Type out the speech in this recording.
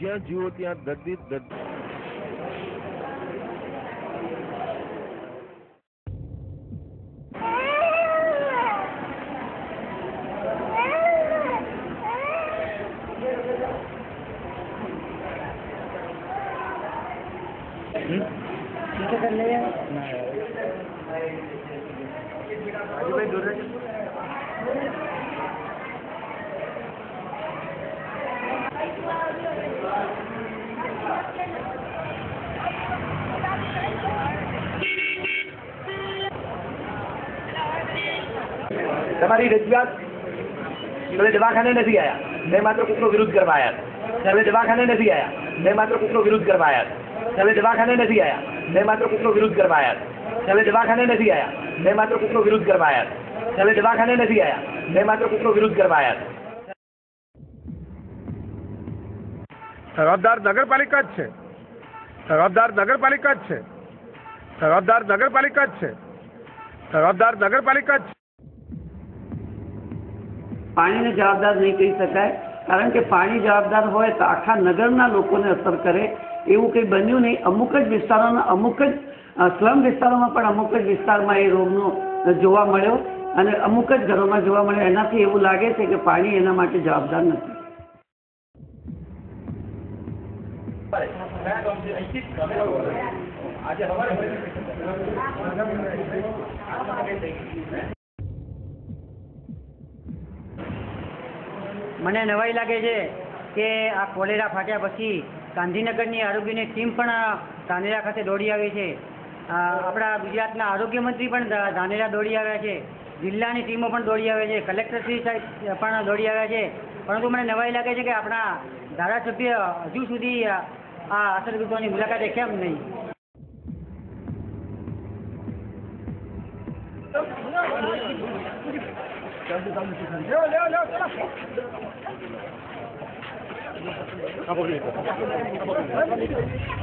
જ્યાં જુઓ ત્યાં દર્દી દર્દી તમારી રજૂઆત તમે દવાખાને નથી આયા, મેં માત્ર કૂતરો વિરોધ કરવા આવ્યા હતા. તમે દવાખાને નથી આયા, મેં માત્ર કૂતરો વિરોધ કરવા આવ્યા હતા. તમે દવાખાને નથી આયા, મેં માત્ર કૂતરો વિરોધ કરવા આવ્યા હતા. તમે દવાખાને નથી આયા, મેં માત્ર કૂતરો વિરોધ કરવા આવ્યા હતા. તમે દવાખાને નથી આયા, મેં માત્ર કૂતરો વિરોધ કરવા આવ્યા હતા. જવાબદાર નગરપાલિકા જ છે. જવાબદાર નગરપાલિકા જ છે. જવાબદાર નગરપાલિકા જ છે. જવાબદાર નગરપાલિકા જ છે. પાણીને જવાબદાર નહીં કહી શકાય, કારણ કે પાણી જવાબદાર હોય તો આખા નગરના લોકોને અસર કરે એવું કંઈ બન્યું નહીં. અમુક જ વિસ્તારોના અમુક જ સ્લમ વિસ્તારોમાં પણ અમુક જ વિસ્તારમાં એ રોગનો જોવા મળ્યો અને અમુક જ ઘરોમાં જોવા મળ્યો. એનાથી એવું લાગે છે કે પાણી એના માટે જવાબદાર નથી. મને નવાઈ લાગે છે કે આ કોલેરા ફાટ્યા પછી ગાંધીનગરની આરોગ્યની ટીમ પણ ધાનેરા ખાતે દોડી આવી છે. આપણા ગુજરાતના આરોગ્ય મંત્રી પણ ધાનેરા દોડી આવ્યા છે. જિલ્લાની ટીમો પણ દોડી આવે છે. કલેક્ટરશ્રી સાહેબ પણ દોડી આવ્યા છે. પરંતુ મને નવાઈ લાગે છે કે આપણા ધારાસભ્ય હજુ સુધી આ અસરગ્રસ્તોની મુલાકાતે કેમ નહીં? Vamos,